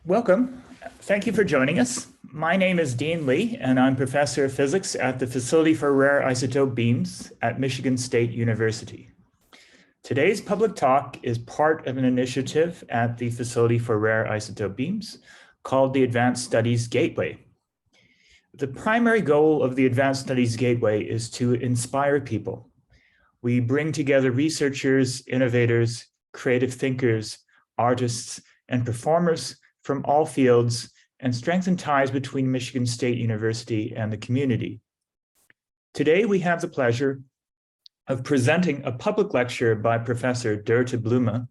Welcome. Thank you for joining us. My name is Dean Lee, and I'm professor of physics at the Facility for Rare Isotope Beams at Michigan State University. Today's public talk is part of an initiative at the Facility for Rare Isotope Beams called the Advanced Studies Gateway. The primary goal of the Advanced Studies Gateway is to inspire people. We bring together researchers, innovators, creative thinkers, artists, and performers from all fields and strengthen ties between Michigan State University and the community. Today, we have the pleasure of presenting a public lecture by Professor Doerte Blume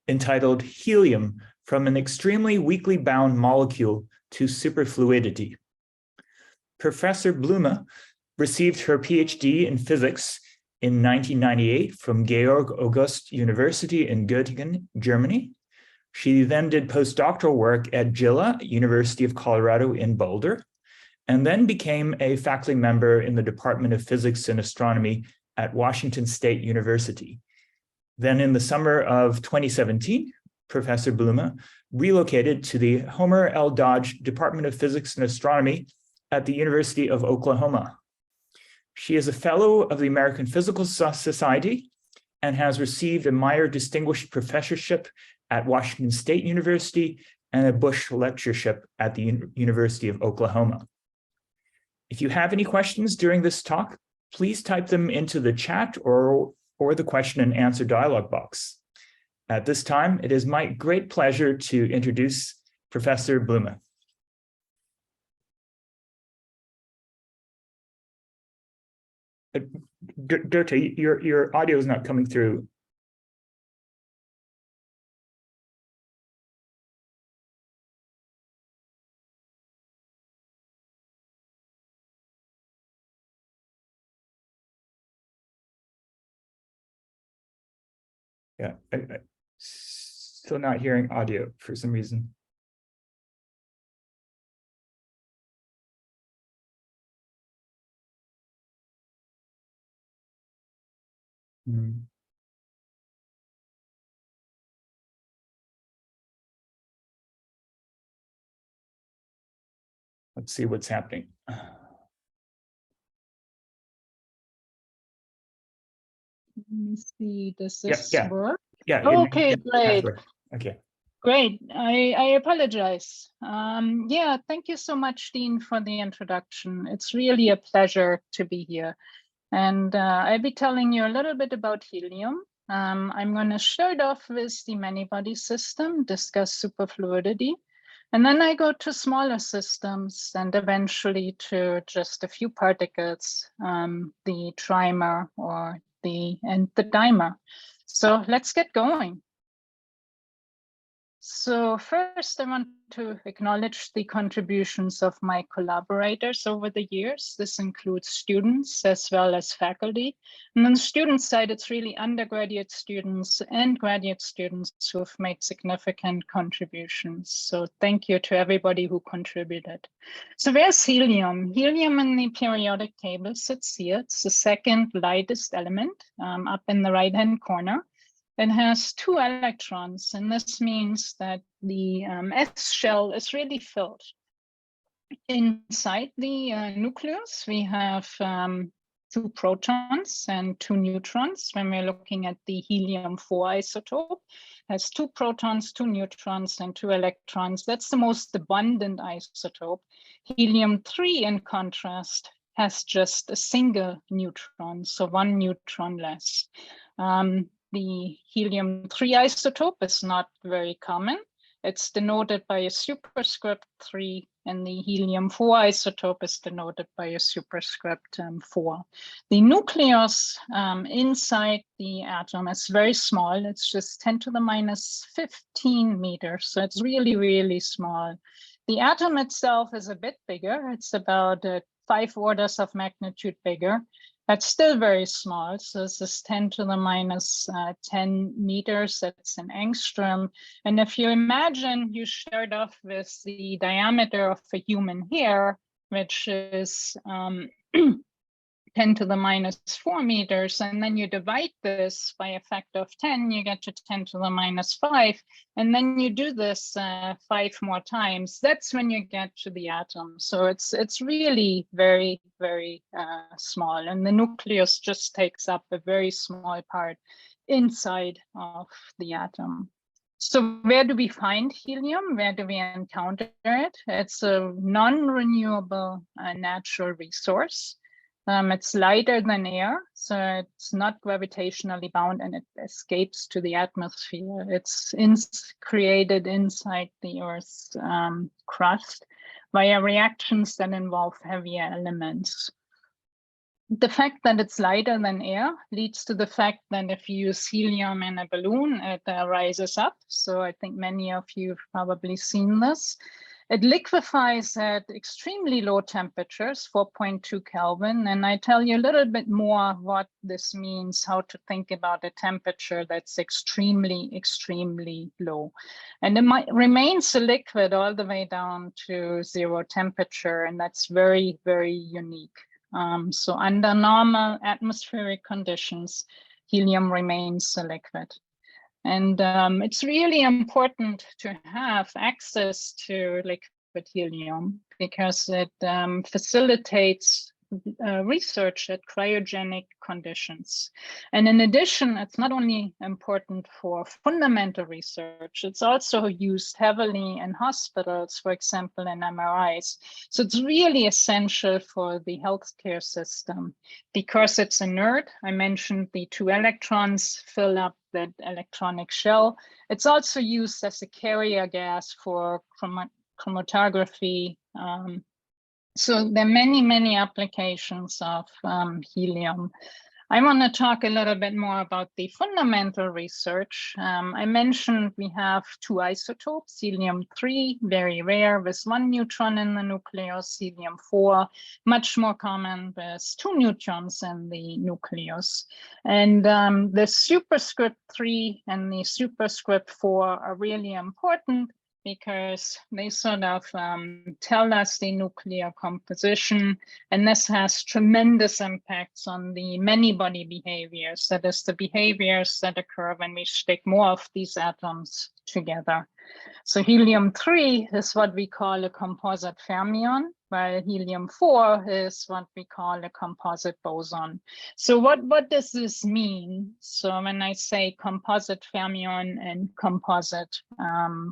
entitled Helium from an Extremely Weakly Bound Molecule to Superfluidity. Professor Blume received her PhD in physics in 1998 from Georg August University in Göttingen, Germany. She then did postdoctoral work at GILA, University of Colorado in Boulder, and then became a faculty member in the Department of Physics and Astronomy at Washington State University. Then in the summer of 2017, Professor Blume relocated to the Homer L. Dodge Department of Physics and Astronomy at the University of Oklahoma. She is a fellow of the American Physical Society and has received a Meyer Distinguished Professorship at Washington State University and a Bush Lectureship at the University of Oklahoma. If you have any questions during this talk, please type them into the chat or the question and answer dialog box. At this time, it is my great pleasure to introduce Professor Blume. Doerte, your audio is not coming through. Yeah, I still not hearing audio for some reason. Let's see what's happening. Let me see, does this work? Yeah. Okay, great. Okay. Great. I apologize. Yeah, thank you so much, Dean, for the introduction. It's really a pleasure to be here. And I'll be telling you a little bit about helium. I'm going to start off with the many-body system, discuss superfluidity, and then I go to smaller systems and eventually to just a few particles, the trimer and the dimer. So let's get going. So first, I want to acknowledge the contributions of my collaborators over the years. This includes students as well as faculty. And on the student side, it's really undergraduate students and graduate students who have made significant contributions. So thank you to everybody who contributed. So where's helium? Helium in the periodic table sits here. It's the second lightest element up in the right-hand corner. It has 2 electrons, and this means that the S shell is really filled. Inside the nucleus, we have 2 protons and 2 neutrons. When we're looking at the helium-4 isotope, it has 2 protons, 2 neutrons, and 2 electrons. That's the most abundant isotope. Helium-3, in contrast, has just a single neutron, so 1 neutron less. The helium-3 isotope is not very common. It's denoted by a superscript 3, and the helium-4 isotope is denoted by a superscript 4. The nucleus inside the atom is very small. It's just 10 to the minus 15 meters, so it's really, really small. The atom itself is a bit bigger. It's about 5 orders of magnitude bigger. That's still very small. So this is 10 to the minus 10 meters. That's an angstrom. And if you imagine you start off with the diameter of a human hair, which is 10 to the minus 4 meters, and then you divide this by a factor of 10, you get to 10 to the minus 5, and then you do this 5 more times. That's when you get to the atom. So it's really very, very small, and the nucleus just takes up a very small part inside of the atom. So where do we find helium? Where do we encounter it? It's a non-renewable natural resource. It's lighter than air, so it's not gravitationally bound, and it escapes to the atmosphere. It's created inside the Earth's crust via reactions that involve heavier elements. The fact that it's lighter than air leads to the fact that if you use helium in a balloon, it rises up. So I think many of you have probably seen this. It liquefies at extremely low temperatures, 4.2 Kelvin. And I tell you a little bit more what this means, how to think about a temperature that's extremely, extremely low. And it remains a liquid all the way down to 0 temperature. And that's very, very unique. So under normal atmospheric conditions, helium remains a liquid. And it's really important to have access to liquid helium because it facilitates research at cryogenic conditions. And in addition, it's not only important for fundamental research, it's also used heavily in hospitals, for example, in MRIs. So it's really essential for the healthcare system because it's inert. I mentioned the 2 electrons fill up that electronic shell. It's also used as a carrier gas for chromatography. So there are many, many applications of helium. I want to talk a little bit more about the fundamental research. I mentioned we have 2 isotopes, helium-3, very rare with 1 neutron in the nucleus, helium-4, much more common with 2 neutrons in the nucleus. And the superscript 3 and the superscript 4 are really important because they sort of tell us the nuclear composition, and this has tremendous impacts on the many-body behaviors, that is the behaviors that occur when we stick more of these atoms together. So helium-3 is what we call a composite fermion, while helium-4 is what we call a composite boson. So what does this mean? So when I say composite fermion and composite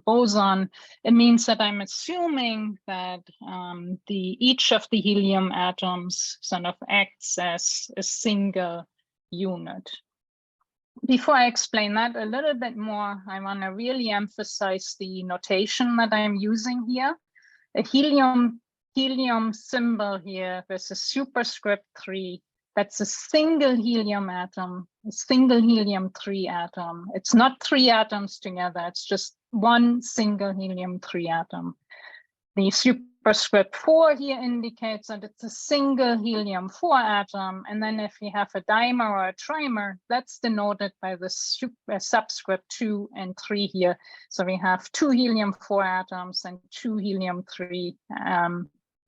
boson, it means that I'm assuming that each of the helium atoms sort of acts as a single unit. Before I explain that a little bit more, I want to really emphasize the notation that I'm using here. A helium symbol here with a superscript 3, that's a single helium atom, a single helium-3 atom. It's not 3 atoms together, it's just 1 single helium-3 atom. The superscript 4 here indicates that it's a single helium-4 atom, and then if you have a dimer or a trimer, that's denoted by the subscript 2 and 3 here. So we have 2 helium-4 atoms and 2 helium-3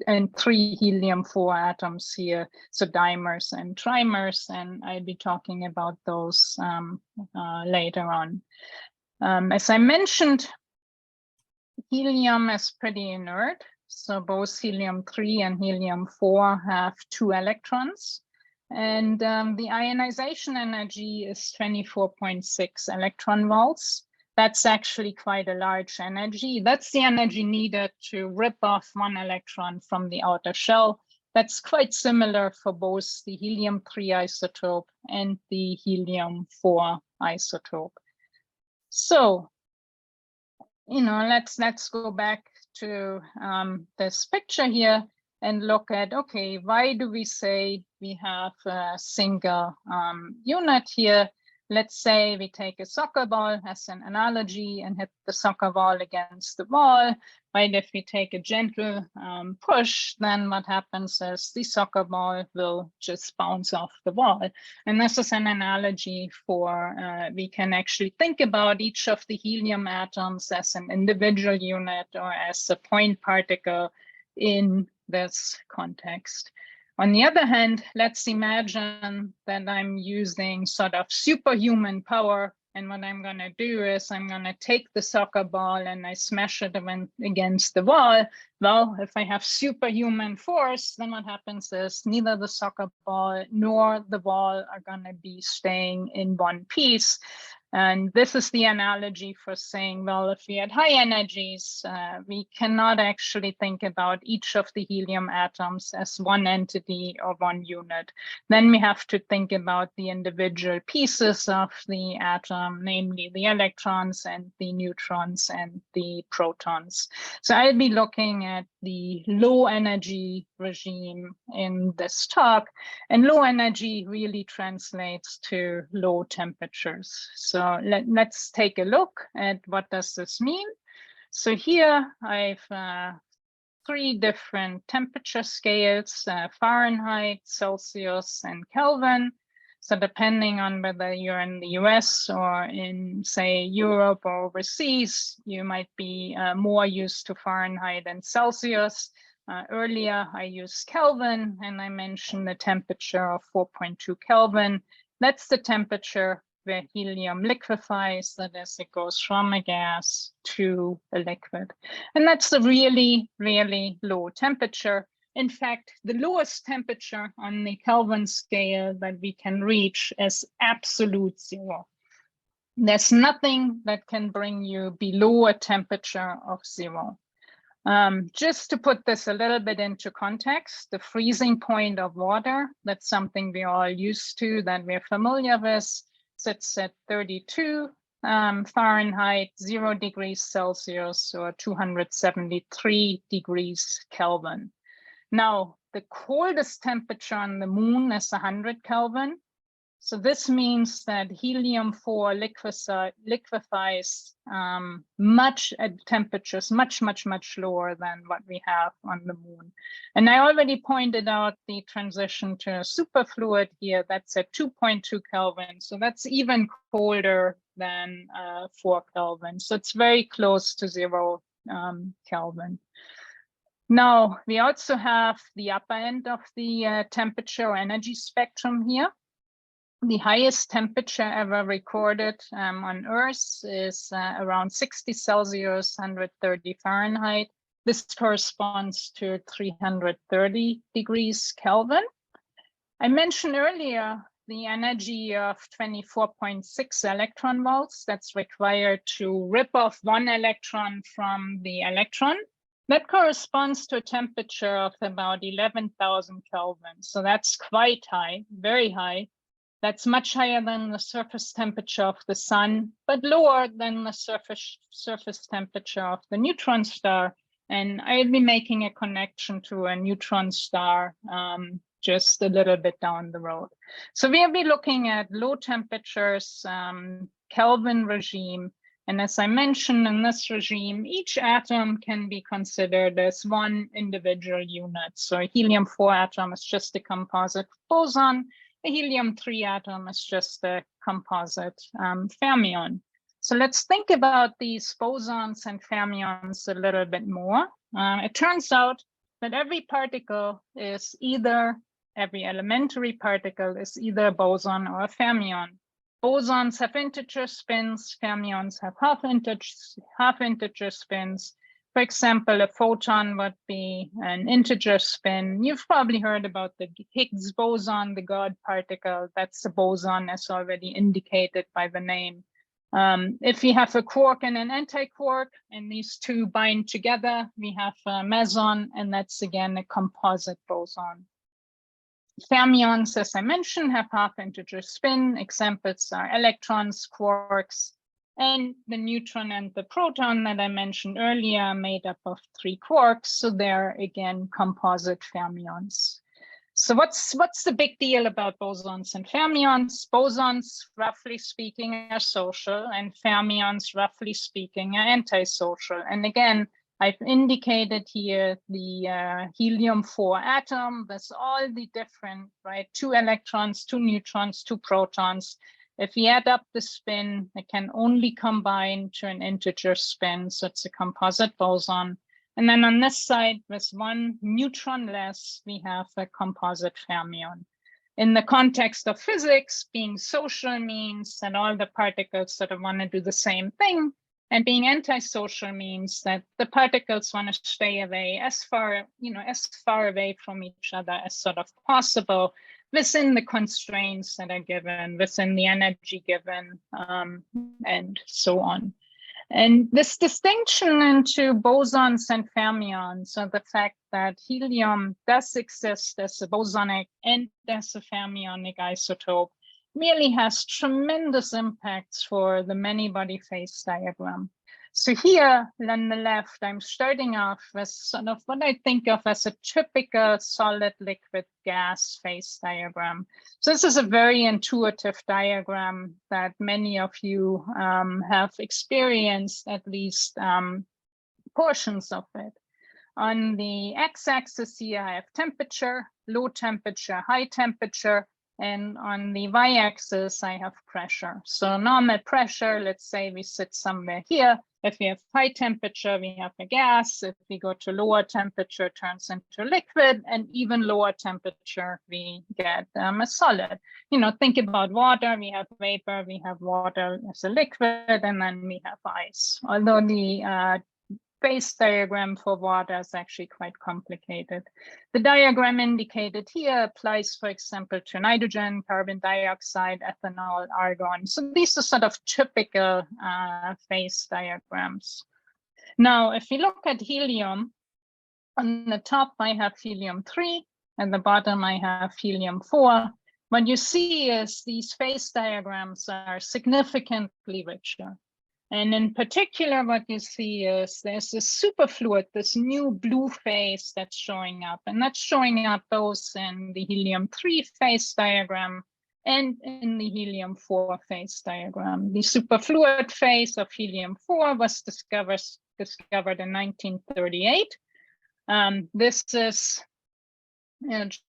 and 3 helium-4 atoms here, so dimers and trimers, and I'll be talking about those later on. As I mentioned, helium is pretty inert, so both helium-3 and helium-4 have 2 electrons, and the ionization energy is 24.6 electron volts. That's actually quite a large energy. That's the energy needed to rip off 1 electron from the outer shell. That's quite similar for both the helium-3 isotope and the helium-4 isotope. So, let's go back to this picture here and look at, okay, why do we say we have a single unit here? Let's say we take a soccer ball as an analogy and hit the soccer ball against the wall. Right? If we take a gentle push, then what happens is the soccer ball will just bounce off the wall. And this is an analogy for, we can actually think about each of the helium atoms as an individual unit or as a point particle in this context. On the other hand, let's imagine that I'm using sort of superhuman power. And what I'm going to do is I'm going to take the soccer ball and I smash it against the wall. Well, if I have superhuman force, then what happens is neither the soccer ball nor the wall are going to be staying in one piece. And this is the analogy for saying, well, if we had high energies, we cannot actually think about each of the helium atoms as one entity or one unit. Then we have to think about the individual pieces of the atom, namely the electrons and the neutrons and the protons. So I'll be looking at the low energy regime in this talk, and low energy really translates to low temperatures. So let's take a look at what does this mean. So here I've 3 different temperature scales, Fahrenheit, Celsius, and Kelvin. So depending on whether you're in the US or in, say, Europe or overseas, you might be more used to Fahrenheit and Celsius. Earlier, I used Kelvin, and I mentioned the temperature of 4.2 Kelvin. That's the temperature where helium liquefies, that is, it goes from a gas to a liquid. And that's a really, really low temperature. In fact, the lowest temperature on the Kelvin scale that we can reach is absolute 0. There's nothing that can bring you below a temperature of 0. Just to put this a little bit into context, the freezing point of water, that's something we're all used to, that we're familiar with, sits at 32 Fahrenheit, 0 degrees Celsius, or 273 degrees Kelvin. Now, the coldest temperature on the moon is 100 Kelvin. So this means that helium-4 liquefies much at temperatures much lower than what we have on the moon. And I already pointed out the transition to superfluid here. That's at 2.2 Kelvin. So that's even colder than 4 Kelvin. So it's very close to 0 Kelvin. Now, we also have the upper end of the temperature or energy spectrum here. The highest temperature ever recorded on Earth is around 60 Celsius, 130 Fahrenheit. This corresponds to 330 degrees Kelvin. I mentioned earlier the energy of 24.6 electron volts that's required to rip off 1 electron from the electron. That corresponds to a temperature of about 11,000 Kelvin. So that's quite high, very high. That's much higher than the surface temperature of the sun, but lower than the surface temperature of the neutron star. And I'll be making a connection to a neutron star just a little bit down the road. So we'll be looking at low temperatures, Kelvin regime. And as I mentioned, in this regime, each atom can be considered as one individual unit. So a helium-4 atom is just a composite boson. A helium-3 atom is just a composite fermion. So let's think about these bosons and fermions a little bit more. It turns out that every elementary particle is either a boson or a fermion. Bosons have integer spins, fermions have half integer spins. For example, a photon would be an integer spin. You've probably heard about the Higgs boson, the God particle. That's a boson, as already indicated by the name. If we have a quark and an antiquark, and these two bind together, we have a meson, and that's again a composite boson. Fermions, as I mentioned, have half integer spin. Examples are electrons, quarks, and the neutron and the proton that I mentioned earlier are made up of 3 quarks. So they're again composite fermions. So what's the big deal about bosons and fermions? Bosons, roughly speaking, are social, and fermions, roughly speaking, are antisocial. And again, I've indicated here the helium-4 atom. That's all the different, right? 2 electrons, 2 neutrons, 2 protons. If we add up the spin, it can only combine to an integer spin. So it's a composite boson. And then on this side, with one neutron less, we have a composite fermion. In the context of physics, being social means that all the particles sort of want to do the same thing, and being antisocial means that the particles want to stay away as far away from each other as sort of possible within the constraints that are given, within the energy given, and so on. And this distinction into bosons and fermions, so the fact that helium does exist as a bosonic and as a fermionic isotope, really has tremendous impacts for the many-body phase diagram. So here on the left, I'm starting off with sort of what I think of as a typical solid liquid gas phase diagram. So this is a very intuitive diagram that many of you have experienced, at least portions of it. On the x-axis here, I have temperature, low temperature, high temperature. And on the y-axis, I have pressure. So normal pressure, let's say we sit somewhere here. If we have high temperature, we have a gas. If we go to lower temperature, it turns into liquid. And even lower temperature, we get a solid. Think about water. We have vapor, we have water as a liquid, and then we have ice. Although the phase diagram for water is actually quite complicated. The diagram indicated here applies, for example, to nitrogen, carbon dioxide, ethanol, argon. So these are sort of typical phase diagrams. Now, if we look at helium, on the top I have helium-3, at the bottom I have helium-4. What you see is these phase diagrams are significantly richer. And in particular, what you see is there's this superfluid, this new blue phase that's showing up. And that's showing up both in the helium-3 phase diagram and in the helium-4 phase diagram. The superfluid phase of helium-4 was discovered in 1938. This is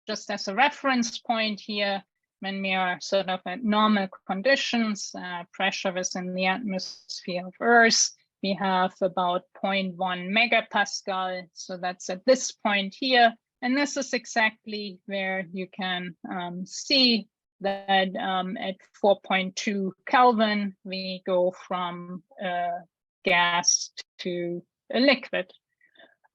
just as a reference point here. When we are sort of at normal conditions, pressure within the atmosphere of Earth, we have about 0.1 megapascal. So that's at this point here. And this is exactly where you can see that at 4.2 Kelvin, we go from gas to a liquid.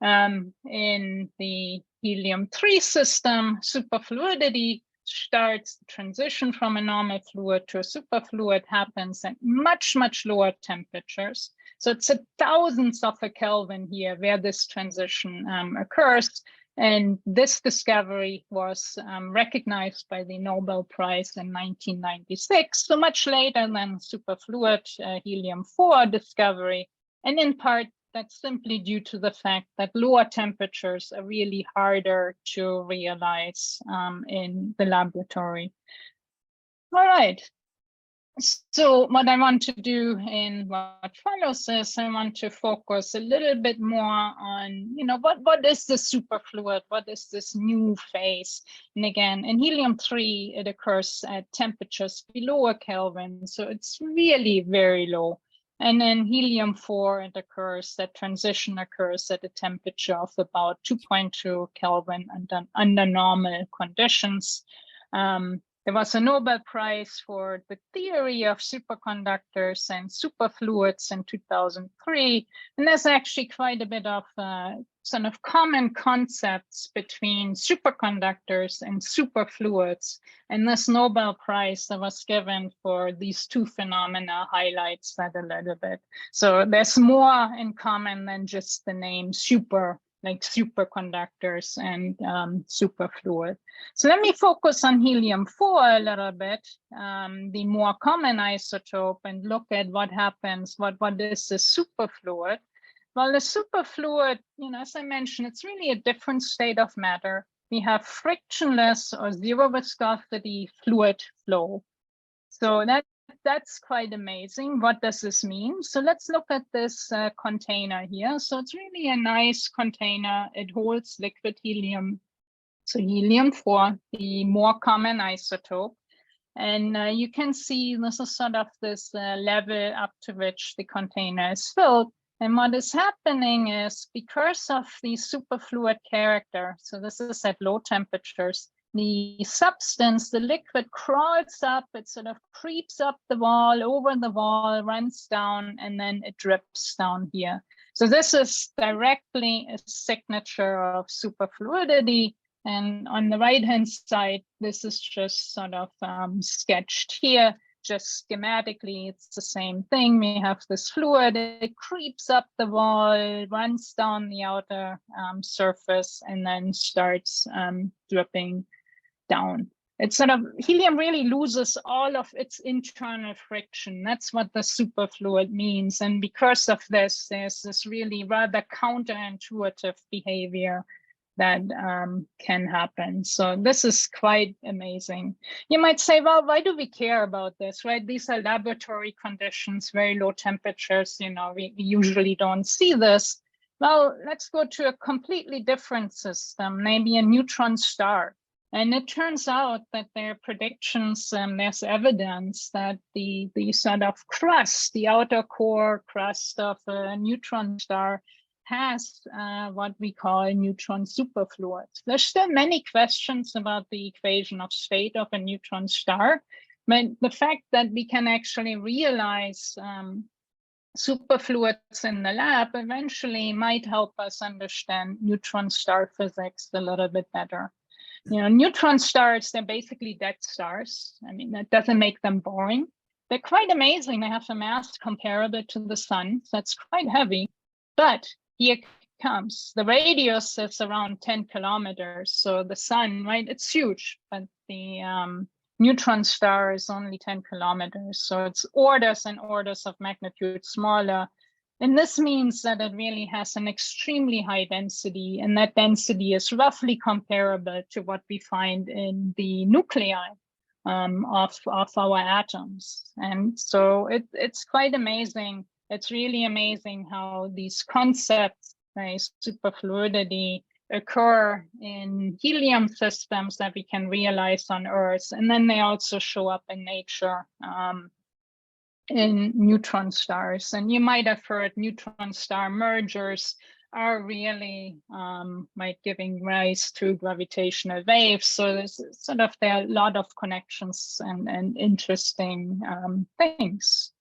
In the helium-3 system, superfluidity starts the transition from a normal fluid to a superfluid happens at much, much lower temperatures. So it's a thousandth of a Kelvin here where this transition occurs. And this discovery was recognized by the Nobel Prize in 1996, so much later than superfluid helium-4 discovery. And in part, that's simply due to the fact that lower temperatures are really harder to realize in the laboratory. All right. So what I want to do in what follows is I want to focus a little bit more on, what is the superfluid? What is this new phase? And again, in helium-3, it occurs at temperatures below a Kelvin. So it's really very low. And then helium-4, that transition occurs at a temperature of about 2.2 Kelvin under normal conditions. There was a Nobel Prize for the theory of superconductors and superfluids in 2003. And there's actually quite a bit of sort of common concepts between superconductors and superfluids. And this Nobel Prize that was given for these two phenomena highlights that a little bit. So there's more in common than just the name super, like superconductors and superfluid. So let me focus on helium-4 a little bit, the more common isotope, and look at what happens, what is the superfluid. Well, the superfluid, as I mentioned, it's really a different state of matter. We have frictionless or zero viscosity fluid flow. So that's quite amazing. What does this mean? So let's look at this container here. So it's really a nice container. It holds liquid helium. So helium-4, the more common isotope. And you can see this is sort of this level up to which the container is filled. And what is happening is because of the superfluid character, so this is at low temperatures, the substance, the liquid crawls up, it sort of creeps up the wall, over the wall, runs down, and then it drips down here. So this is directly a signature of superfluidity. And on the right-hand side, this is just sort of sketched here. Just schematically, it's the same thing. We have this fluid, it creeps up the wall, runs down the outer surface, and then starts dripping down. It's sort of, helium really loses all of its internal friction. That's what the superfluid means. And because of this, there's this really rather counterintuitive behavior that can happen. So this is quite amazing. You might say, well, why do we care about this, right? These are laboratory conditions, very low temperatures, you know, we usually don't see this. Well, let's go to a completely different system, maybe a neutron star. And it turns out that there are predictions, there's evidence that the sort of crust, the outer core crust of a neutron star has what we call neutron superfluids. There's still many questions about the equation of state of a neutron star, but the fact that we can actually realize superfluids in the lab eventually might help us understand neutron star physics a little bit better. You know, neutron stars, they're basically dead stars. I mean, that doesn't make them boring. They're quite amazing. They have a mass comparable to the sun, so that's quite heavy. But here comes, the radius is around 10 kilometers. So the sun, right, it's huge, but the neutron star is only 10 kilometers. So it's orders and orders of magnitude smaller. And this means that it really has an extremely high density, and that density is roughly comparable to what we find in the nuclei of our atoms. And so it's quite amazing. It's really amazing how these concepts, like superfluidity, occur in helium systems that we can realize on Earth. And then they also show up in nature. In neutron stars. And you might have heard neutron star mergers are really like giving rise to gravitational waves. So there's sort of, there are a lot of connections and interesting things.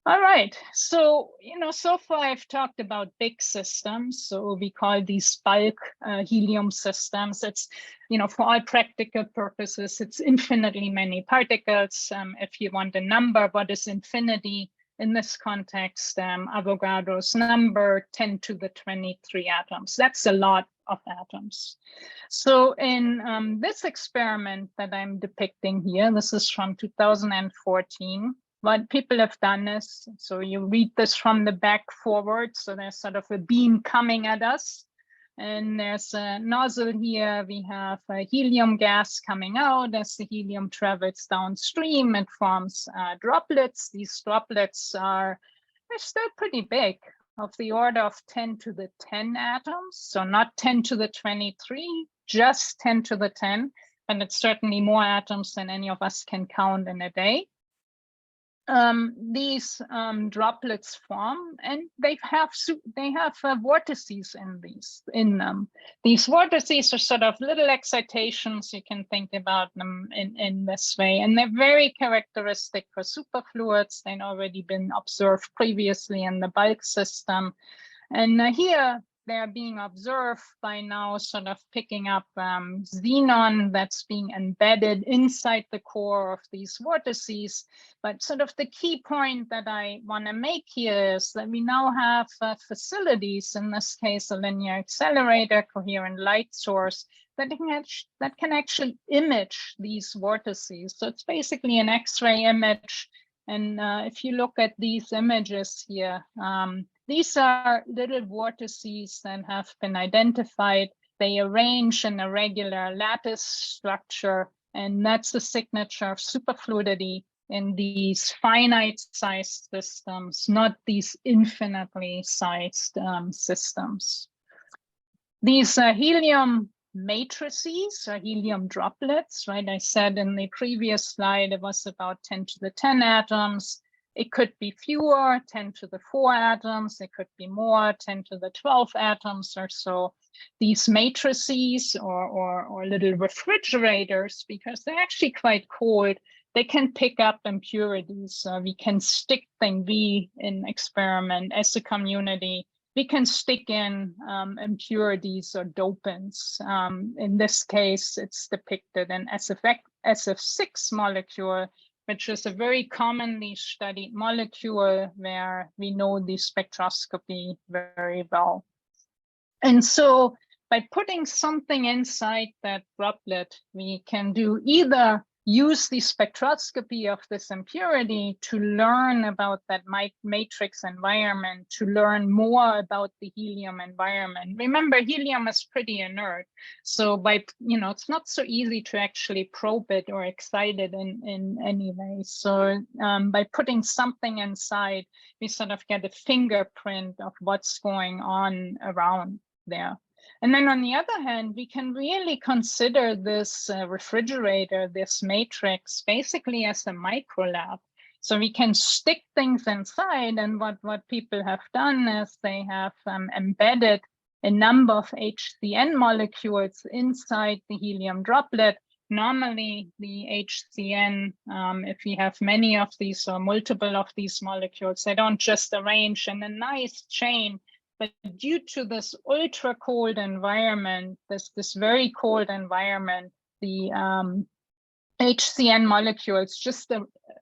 All right, so, you know, so far I've talked about big systems. So we call these bulk helium systems. It's, you know, for all practical purposes, it's infinitely many particles. If you want a number, what is infinity in this context? Avogadro's number, 10 to the 23 atoms. That's a lot of atoms. So in this experiment that I'm depicting here, this is from 2014. What people have done is, so you read this from the back forward, so there's sort of a beam coming at us, and there's a nozzle here. We have a helium gas coming out. As the helium travels downstream, it forms droplets. These droplets they're still pretty big, of the order of 10 to the 10 atoms, so not 10 to the 23, just 10 to the 10, and it's certainly more atoms than any of us can count in a day. These droplets form, and they have vortices in them. These vortices are sort of little excitations. You can think about them in this way, and they're very characteristic for superfluids. They've already been observed previously in the bulk system, and here they're being observed by now sort of picking up xenon that's being embedded inside the core of these vortices. But sort of the key point that I want to make here is that we now have facilities, in this case, a linear accelerator, coherent light source, that can actually image these vortices. So it's basically an X-ray image. And if you look at these images here, these are little vortices that have been identified. They arrange in a regular lattice structure, and that's the signature of superfluidity in these finite-sized systems, not these infinitely sized systems. These helium matrices or helium droplets, right? I said in the previous slide, it was about 10 to the 10 atoms. It could be fewer, 10 to the 4 atoms. It could be more, 10 to the 12 atoms or so. These matrices or little refrigerators, because they're actually quite cold, they can pick up impurities. We can stick things, we in experiment as a community, we can stick in impurities or dopants. In this case, it's depicted in SF6 molecule, which is a very commonly studied molecule where we know the spectroscopy very well. And so by putting something inside that droplet, we can do either use the spectroscopy of this impurity to learn about that matrix environment, to learn more about the helium environment. Remember, helium is pretty inert. So it's not so easy to actually probe it or excite it in any way. So by putting something inside, we sort of get a fingerprint of what's going on around there. And then on the other hand, we can really consider this refrigerator, this matrix, basically as a micro lab. So we can stick things inside, and what people have done is they have embedded a number of HCN molecules inside the helium droplet. Normally, the HCN, if we have many of these or multiple of these molecules, they don't just arrange in a nice chain. But due to this ultra cold environment, this very cold environment, the HCN molecules just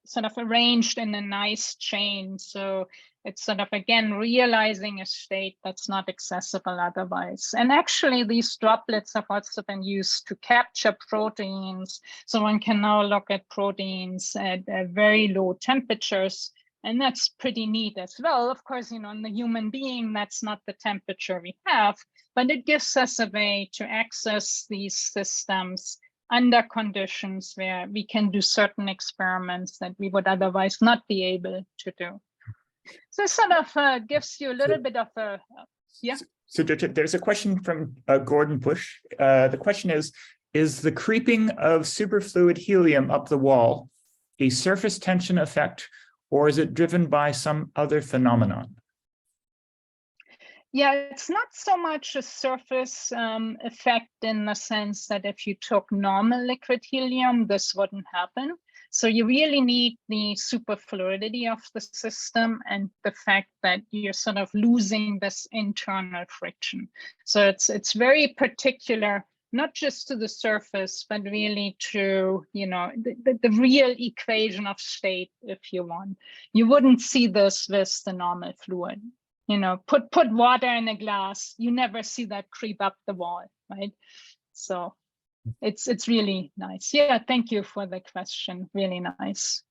sort of arranged in a nice chain. So it's sort of, again, realizing a state that's not accessible otherwise. And actually, these droplets have also been used to capture proteins. So one can now look at proteins at very low temperatures. And that's pretty neat as well. Of course, in the human being, that's not the temperature we have, but it gives us a way to access these systems under conditions where we can do certain experiments that we would otherwise not be able to do. So it sort of gives you a little bit of a, yeah. So there's a question from Gordon Bush. The question is the creeping of superfluid helium up the wall a surface tension effect, or is it driven by some other phenomenon? Yeah, it's not so much a surface effect in the sense that if you took normal liquid helium, this wouldn't happen. So you really need the superfluidity of the system and the fact that you're sort of losing this internal friction. So it's very particular, not just to the surface, but really to, the real equation of state, if you want. You wouldn't see this with the normal fluid. Put water in a glass, you never see that creep up the wall, right? So it's really nice. Yeah, thank you for the question, really nice.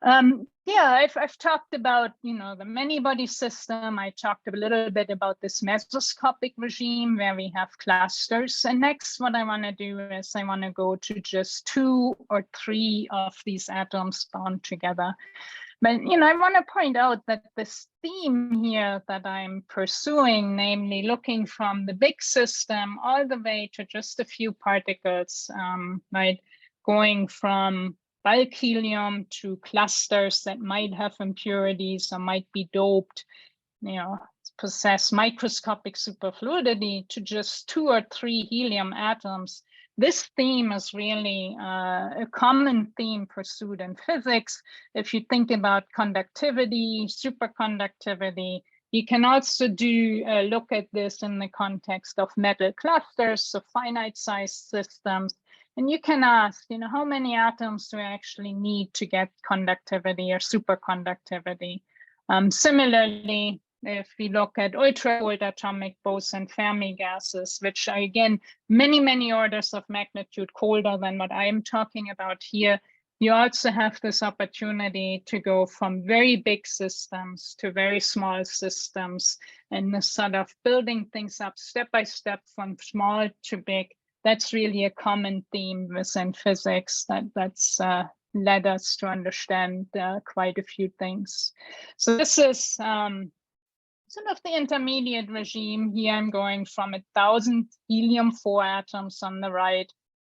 Yeah, I've talked about, the many-body system. I talked a little bit about this mesoscopic regime where we have clusters. And next, what I want to do is I want to go to just 2 or 3 of these atoms bound together. But, I want to point out that this theme here that I'm pursuing, namely looking from the big system all the way to just a few particles, right, going from bulk helium to clusters that might have impurities or might be doped, possess microscopic superfluidity, to just 2 or 3 helium atoms. This theme is really a common theme pursued in physics. If you think about conductivity, superconductivity, you can also look at this in the context of metal clusters, so finite-sized systems. And you can ask, how many atoms do I actually need to get conductivity or superconductivity? Similarly, if we look at ultra-cold atomic boson Fermi gases, which are, again, many, many orders of magnitude colder than what I am talking about here, you also have this opportunity to go from very big systems to very small systems, and the sort of building things up step by step from small to big. That's really a common theme within physics that's led us to understand quite a few things. So this is sort of the intermediate regime. Here I'm going from 1,000 helium-4 atoms on the right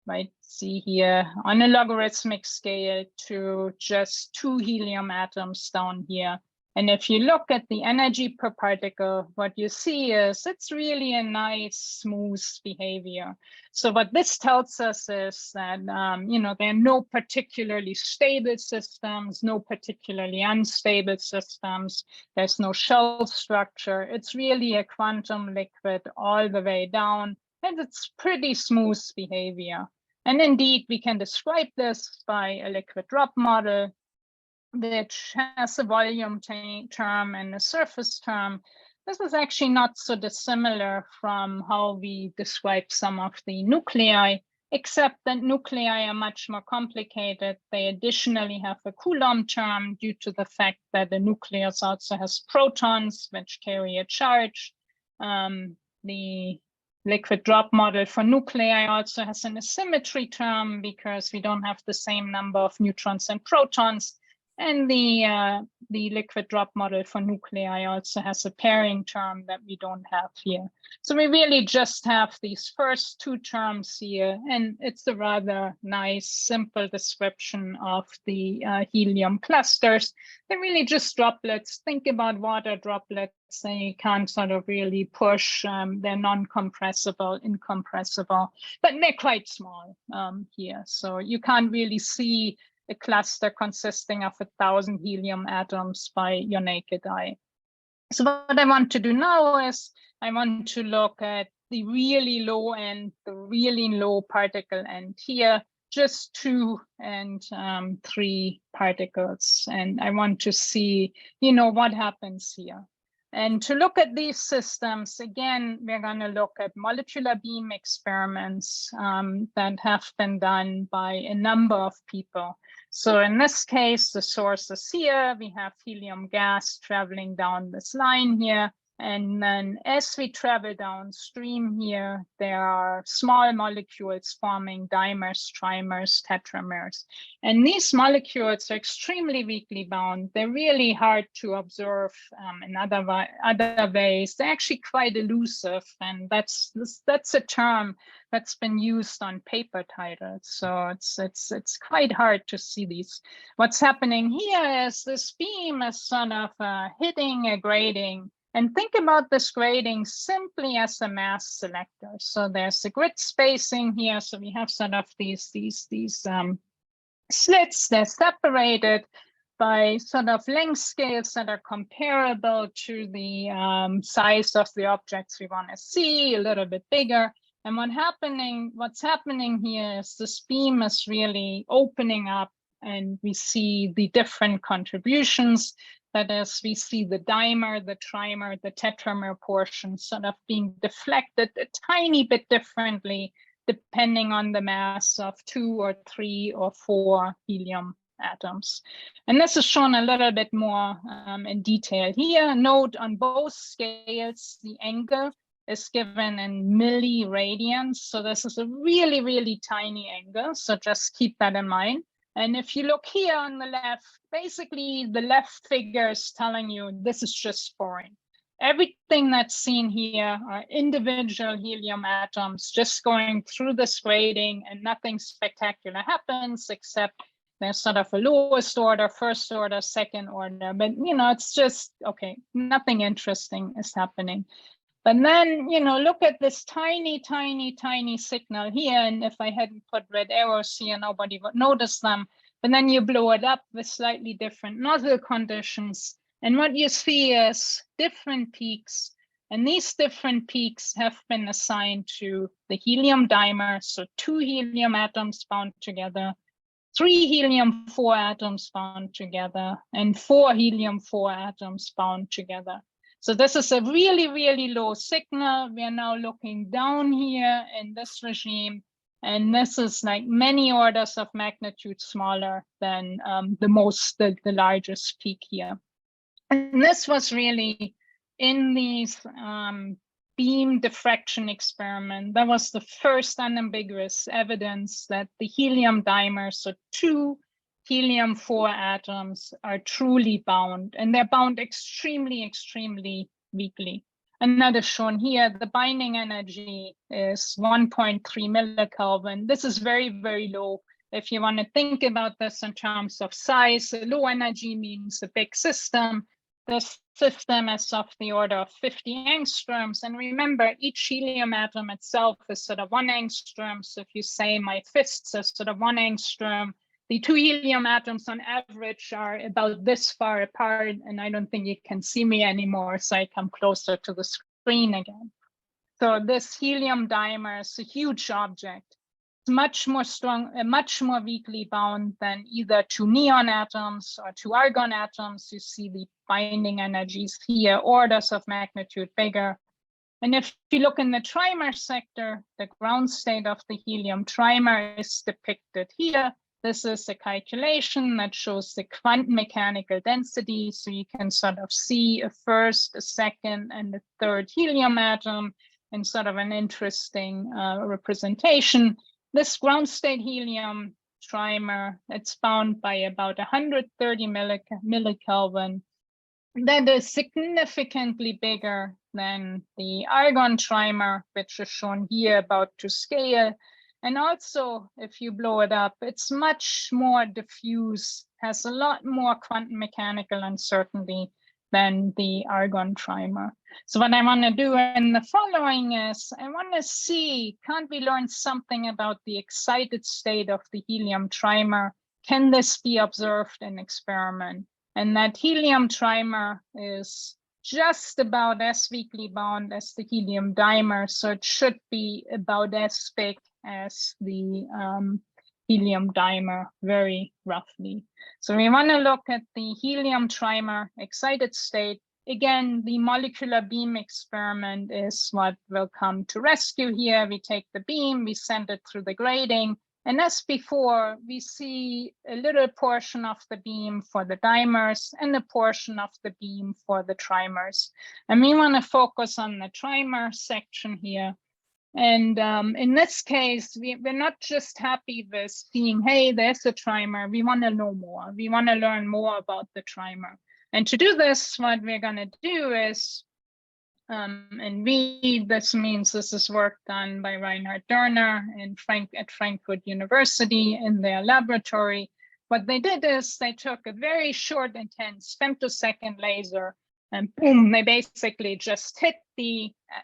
might see here on a logarithmic scale to just 2 helium atoms down here. And if you look at the energy per particle, what you see is it's really a nice, smooth behavior. So what this tells us is that, there are no particularly stable systems, no particularly unstable systems. There's no shell structure. It's really a quantum liquid all the way down, and it's pretty smooth behavior. And indeed, we can describe this by a liquid drop model, which has a volume term and a surface term. This is actually not so dissimilar from how we describe some of the nuclei, except that nuclei are much more complicated. They additionally have a Coulomb term due to the fact that the nucleus also has protons, which carry a charge. The liquid drop model for nuclei also has an asymmetry term because we don't have the same number of neutrons and protons. And the liquid drop model for nuclei also has a pairing term that we don't have here. So we really just have these first two terms here, and it's a rather nice, simple description of the helium clusters. They're really just droplets. Think about water droplets. They can't sort of really push. They're non-compressible, incompressible, but they're quite small here. So you can't really see a cluster consisting of 1,000 helium atoms by your naked eye. So what I want to do now is I want to look at the really low end, the really low particle end here, just 2 and 3 particles. And I want to see, what happens here. And to look at these systems, again, we're going to look at molecular beam experiments that have been done by a number of people. So in this case, the source is here. We have helium gas traveling down this line here. And then as we travel downstream here, there are small molecules forming dimers, trimers, tetramers. And these molecules are extremely weakly bound. They're really hard to observe in other ways. They're actually quite elusive. And that's a term that's been used on paper titles. So it's quite hard to see these. What's happening here is this beam is sort of hitting a grating. And think about this grating simply as a mass selector. So there's a grid spacing here. So we have sort of these slits. They're separated by sort of length scales that are comparable to the size of the objects we want to see, a little bit bigger. And what's happening here is this beam is really opening up, and we see the different contributions. That is, we see the dimer, the trimer, the tetramer portion sort of being deflected a tiny bit differently, depending on the mass of 2 or 3 or 4 helium atoms. And this is shown a little bit more in detail here. Note on both scales, the angle is given in milliradians. So this is a really, really tiny angle. So just keep that in mind. And if you look here on the left, basically the left figure is telling you this is just foreign. Everything that's seen here are individual helium atoms just going through this grating, and nothing spectacular happens except there's sort of a lowest order, first order, second order. But, it's just, okay, nothing interesting is happening. But then, look at this tiny, tiny, tiny signal here. And if I hadn't put red arrows here, nobody would notice them. But then you blow it up with slightly different nozzle conditions. And what you see is different peaks. And these different peaks have been assigned to the helium dimer. So 2 helium atoms bound together, 3 helium-4 atoms bound together, and 4 helium-4 atoms bound together. So this is a really, really low signal. We are now looking down here in this regime, and this is like many orders of magnitude smaller than the largest peak here. And this was really in these beam diffraction experiment. That was the first unambiguous evidence that the helium dimer, so 2 helium-4 atoms, are truly bound, and they're bound extremely, extremely weakly. And that is shown here. The binding energy is 1.3 millikelvin. This is very, very low. If you want to think about this in terms of size, low energy means a big system. This system is of the order of 50 angstroms. And remember, each helium atom itself is sort of 1 angstrom. So if you say my fists are sort of 1 angstrom, the 2 helium atoms on average are about this far apart, and I don't think you can see me anymore, so I come closer to the screen again. So this helium dimer is a huge object. It's much more strong, much more weakly bound than either 2 neon atoms or 2 argon atoms. You see the binding energies here, orders of magnitude bigger. And if you look in the trimer sector, the ground state of the helium trimer is depicted here. This is a calculation that shows the quantum mechanical density. So you can sort of see a first, a second, and a third helium atom in sort of an interesting representation. This ground state helium trimer, it's bound by about 130 millikelvin. That is significantly bigger than the argon trimer, which is shown here about to scale. And also, if you blow it up, it's much more diffuse, has a lot more quantum mechanical uncertainty than the argon trimer. So what I want to do in the following is, I want to see, can't we learn something about the excited state of the helium trimer? Can this be observed in experiment? And that helium trimer is just about as weakly bound as the helium dimer, so it should be about as big as the helium dimer, very roughly. So we want to look at the helium trimer excited state. Again, the molecular beam experiment is what will come to rescue here. We take the beam, we send it through the grating, and as before, we see a little portion of the beam for the dimers and a portion of the beam for the trimers. And we want to focus on the trimer section here. And in this case, we're not just happy with seeing, hey, there's a trimer. We want to know more. We want to learn more about the trimer. And to do this, what we're going to do is, this means this is work done by Reinhard Doerte at Frankfurt University in their laboratory. What they did is they took a very short, intense femtosecond laser, and boom, they basically just hit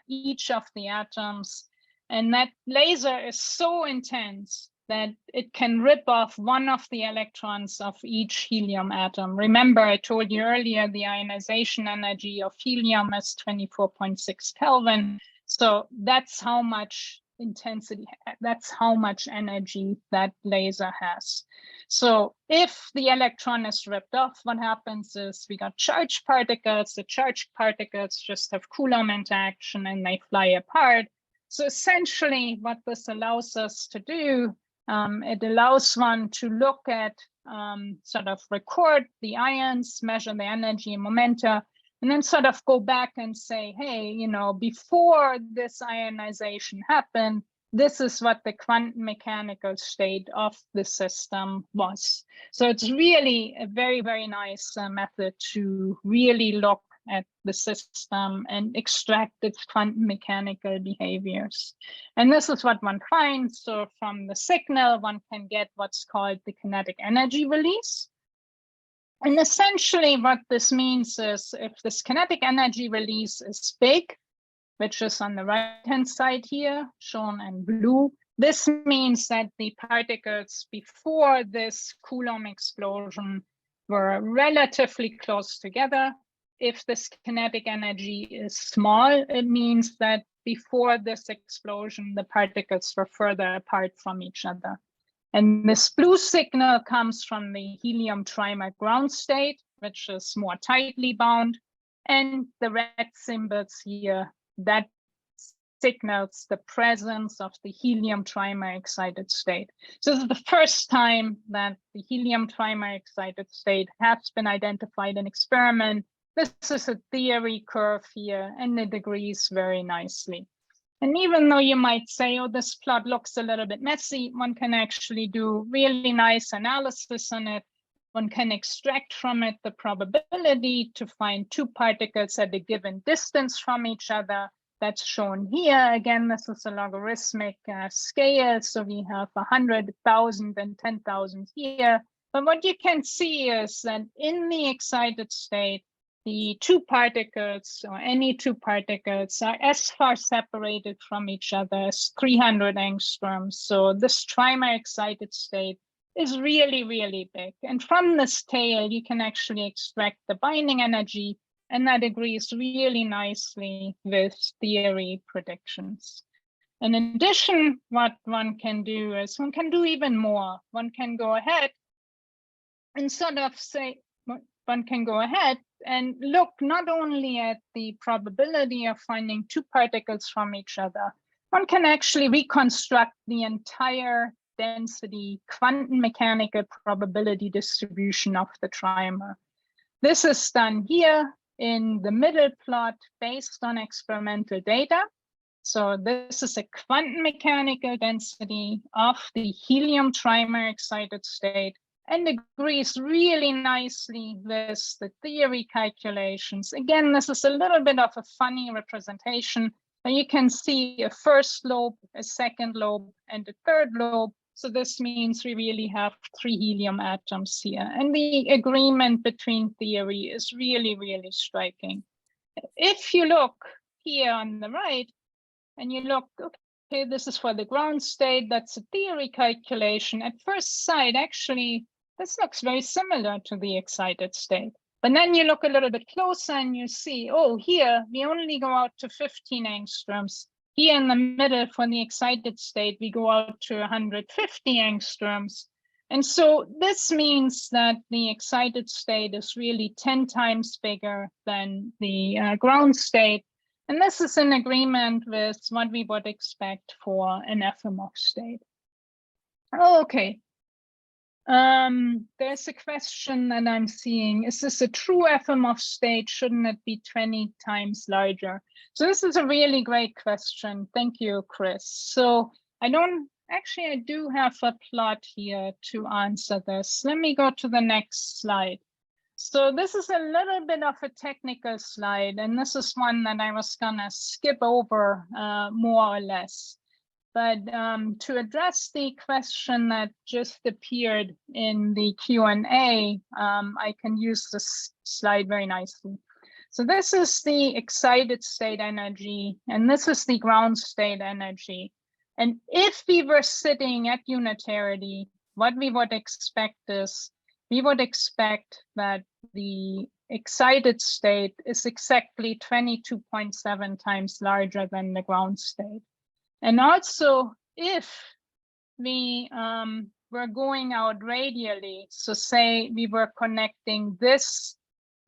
each of the atoms. And that laser is so intense that it can rip off one of the electrons of each helium atom. Remember, I told you earlier, the ionization energy of helium is 24.6 Kelvin. So that's how much intensity, that's how much energy that laser has. So if the electron is ripped off, what happens is we got charged particles. The charged particles just have Coulomb interaction and they fly apart. So essentially what this allows us to do, it allows one to look at, sort of record the ions, measure the energy and momenta, and then sort of go back and say, hey, you know, before this ionization happened, this is what the quantum mechanical state of the system was. So it's really a very, very nice method to really look at the system and extract its quantum mechanical behaviors. And this is what one finds. So from the signal, one can get what's called the kinetic energy release. And essentially what this means is if this kinetic energy release is big, which is on the right-hand side here, shown in blue, this means that the particles before this Coulomb explosion were relatively close together. If this kinetic energy is small, it means that before this explosion, the particles were further apart from each other. And this blue signal comes from the helium trimer ground state, which is more tightly bound. And the red symbols here, that signals the presence of the helium trimer excited state. So this is the first time that the helium trimer excited state has been identified in experiment. This is a theory curve here, and it agrees very nicely. And even though you might say, oh, this plot looks a little bit messy, one can actually do really nice analysis on it. One can extract from it the probability to find two particles at a given distance from each other. That's shown here. Again, this is a logarithmic scale. So we have 100,000 and 10,000 here. But what you can see is that in the excited state, the two particles or any two particles are as far separated from each other as 300 angstroms. So this trimer excited state is really, really big. And from this tail, you can actually extract the binding energy, and that agrees really nicely with theory predictions. In addition, what one can do is one can do even more. One can go ahead and sort of say, one can go ahead and look not only at the probability of finding two particles from each other, one can actually reconstruct the entire density quantum mechanical probability distribution of the trimer. This is done here in the middle plot based on experimental data. So this is a quantum mechanical density of the helium trimer excited state and agrees really nicely with the theory calculations. Again, this is a little bit of a funny representation, but you can see a first lobe, a second lobe, and a third lobe. So this means we really have 3 helium atoms here. And the agreement between theory is really, really striking. If you look here on the right, and you look, okay, this is for the ground state, that's a theory calculation. At first sight, actually, this looks very similar to the excited state. But then you look a little bit closer and you see, oh, here we only go out to 15 angstroms. Here in the middle for the excited state, we go out to 150 angstroms. And so this means that the excited state is really 10 times bigger than the ground state. And this is in agreement with what we would expect for an FMOF state. Okay. There's a question that I'm seeing. Is this a true FMOF state? Shouldn't it be 20 times larger? So this is a really great question. Thank you, Chris. So I do have a plot here to answer this. Let me go to the next slide. So this is a little bit of a technical slide, and this is one that I was gonna skip over more or less. But to address the question that just appeared in the Q&A, I can use this slide very nicely. So this is the excited state energy, and this is the ground state energy. And if we were sitting at unitarity, what we would expect is, we would expect that the excited state is exactly 22.7 times larger than the ground state. And also, if we were going out radially, so say we were connecting this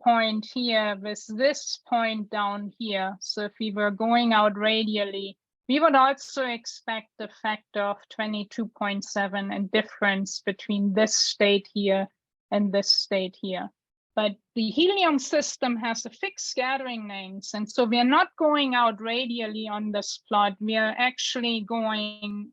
point here with this point down here. So if we were going out radially, we would also expect a factor of 22.7 and difference between this state here and this state here. But the helium system has a fixed scattering length, and so we are not going out radially on this plot. We are actually going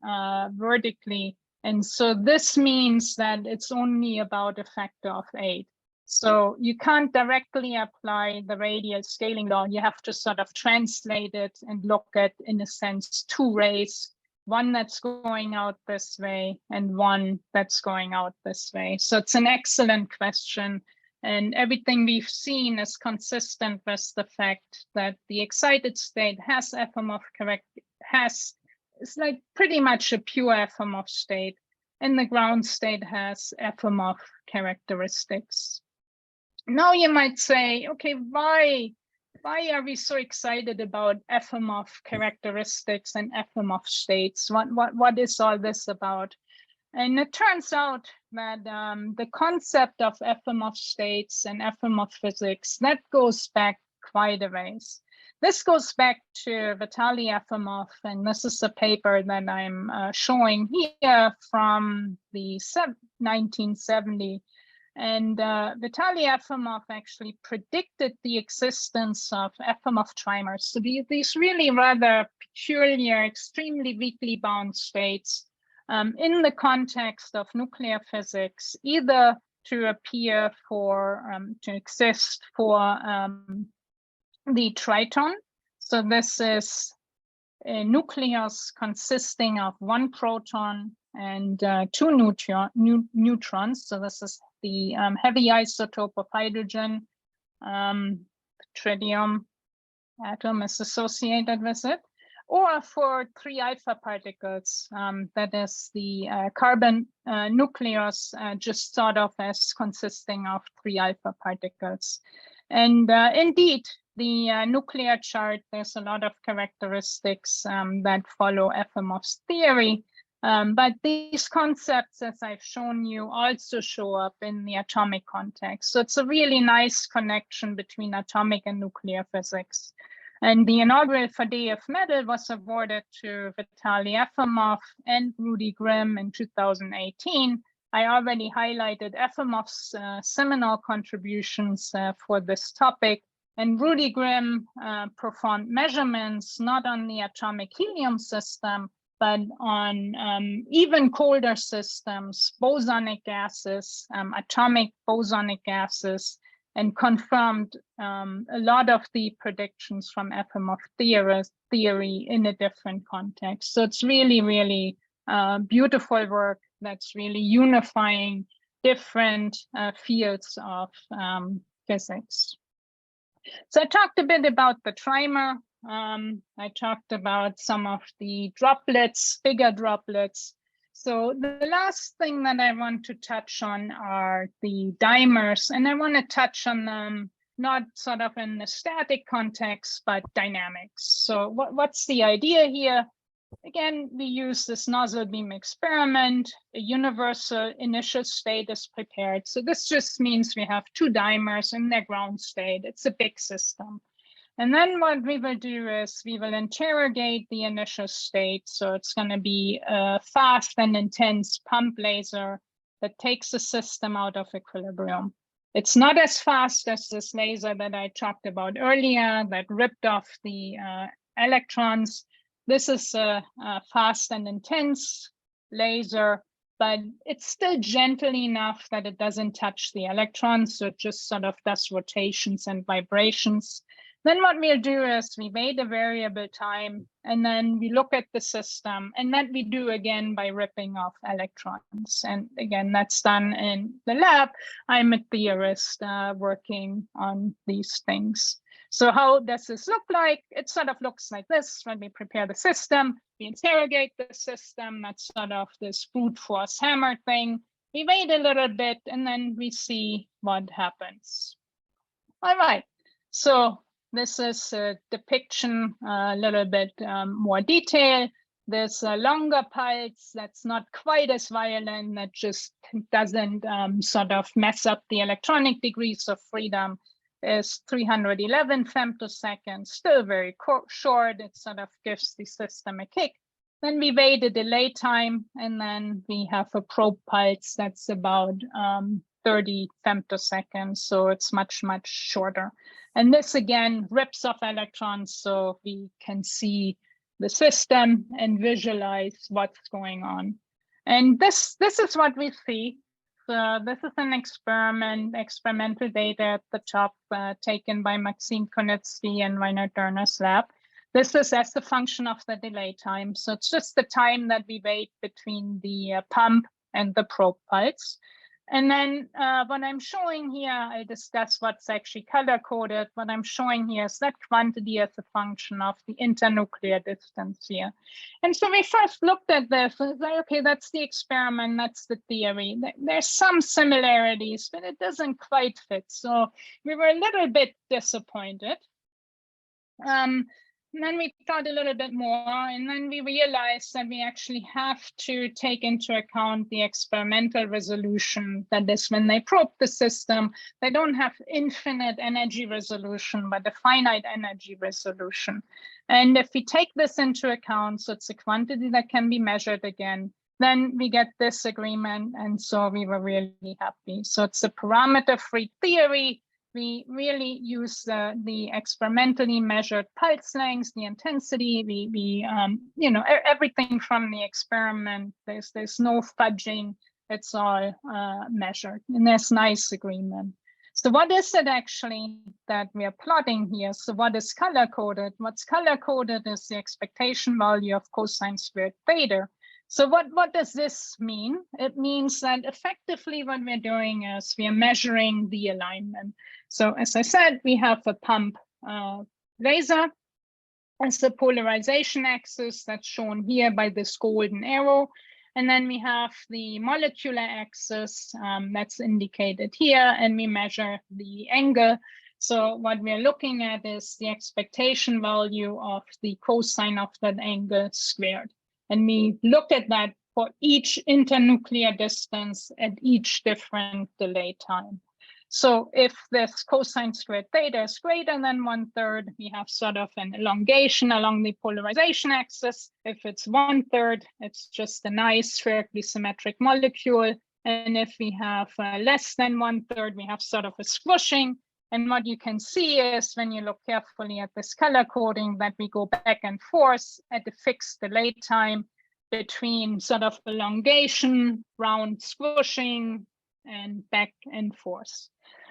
vertically, and so this means that it's only about a factor of 8. So you can't directly apply the radial scaling law. You have to sort of translate it and look at, in a sense, 2 rays, one that's going out this way and one that's going out this way. So it's an excellent question. And everything we've seen is consistent with the fact that the excited state has FMOF it's like pretty much a pure FMOF state, and the ground state has FMOF characteristics. Now you might say, okay, why are we so excited about FMOF characteristics and FMOF states? What is all this about? And it turns out that the concept of FMOF states and FMOF physics, that goes back quite a ways. This goes back to Vitaly Efimov, and this is a paper that I'm showing here from the 1970. And Vitaly Efimov actually predicted the existence of Efimov trimers. So these really rather peculiar, extremely weakly bound states in the context of nuclear physics, either to appear for, to exist for the triton. So this is a nucleus consisting of one proton and two neutrons. So this is the heavy isotope of hydrogen. Tritium atom is associated with it. Or for 3 alpha particles, that is the carbon nucleus just thought of as consisting of 3 alpha particles. And indeed, the nuclear chart, there's a lot of characteristics that follow Efimov's theory. But these concepts, as I've shown you, also show up in the atomic context. So it's a really nice connection between atomic and nuclear physics. And the inaugural Faddeev Medal was awarded to Vitaly Efimov and Rudy Grimm in 2018. I already highlighted Efimov's seminal contributions for this topic. And Rudy Grimm performed measurements not on the atomic helium system, but on even colder systems, bosonic gases, atomic bosonic gases, and confirmed a lot of the predictions from Efimov theory in a different context. So it's really, really beautiful work that's really unifying different fields of physics. So I talked a bit about the trimer. I talked about some of the droplets, bigger droplets. So the last thing that I want to touch on are the dimers, and I want to touch on them not sort of in the static context, but dynamics. So what's the idea here? Again, we use this nozzle beam experiment. A universal initial state is prepared. So this just means we have 2 dimers in their ground state. It's a big system. And then what we will do is we will interrogate the initial state. So it's going to be a fast and intense pump laser that takes the system out of equilibrium. It's not as fast as this laser that I talked about earlier that ripped off the electrons. This is a fast and intense laser, but it's still gentle enough that it doesn't touch the electrons. So it just sort of does rotations and vibrations. Then what we'll do is we wait a variable time, and then we look at the system, and that we do again by ripping off electrons. And again, that's done in the lab. I'm a theorist working on these things. So how does this look like? It sort of looks like this when we prepare the system. We interrogate the system. That's sort of this brute force hammer thing. We wait a little bit, and then we see what happens. All right, so this is a depiction, a little bit more detail. There's a longer pulse that's not quite as violent, that just doesn't sort of mess up the electronic degrees of freedom. Is 311 femtoseconds, still very short. It sort of gives the system a kick. Then we wait a delay time, and then we have a probe pulse that's about 30 femtoseconds, so it's much, much shorter. And this again rips off electrons, so we can see the system and visualize what's going on. And this is what we see. So this is an experimental data at the top taken by Maxime Konitsky and Rainer Dörner's lab. This is as a function of the delay time. So it's just the time that we wait between the pump and the probe pulse. And then what I'm showing here, I discuss what's actually color-coded. What I'm showing here is that quantity as a function of the internuclear distance here. And so we first looked at this and said, okay, that's the experiment, that's the theory. There's some similarities, but it doesn't quite fit. So we were a little bit disappointed. And then we thought a little bit more, and then we realized that we actually have to take into account the experimental resolution. That is, when they probe the system, they don't have infinite energy resolution, but a finite energy resolution. And if we take this into account, so it's a quantity that can be measured again, then we get this agreement, and so we were really happy. So it's a parameter-free theory. We really use the experimentally measured pulse lengths, the intensity. We you know, everything from the experiment. There's no fudging. it's all measured, and there's nice agreement. So what is it actually that we are plotting here? So what is color-coded? What's color-coded is the expectation value of cosine squared theta. So what does this mean? It means that effectively what we're doing is we are measuring the alignment. So as I said, we have a pump laser as the polarization axis that's shown here by this golden arrow. And then we have the molecular axis that's indicated here, and we measure the angle. So what we're looking at is the expectation value of the cosine of that angle squared. And we look at that for each internuclear distance at each different delay time. So if this cosine squared theta is greater than 1/3, we have sort of an elongation along the polarization axis. If it's 1/3, it's just a nice spherically symmetric molecule. And if we have less than 1/3, we have sort of a squishing. And what you can see is when you look carefully at this color coding that we go back and forth at a fixed delay time between sort of elongation, round squishing, and back and forth.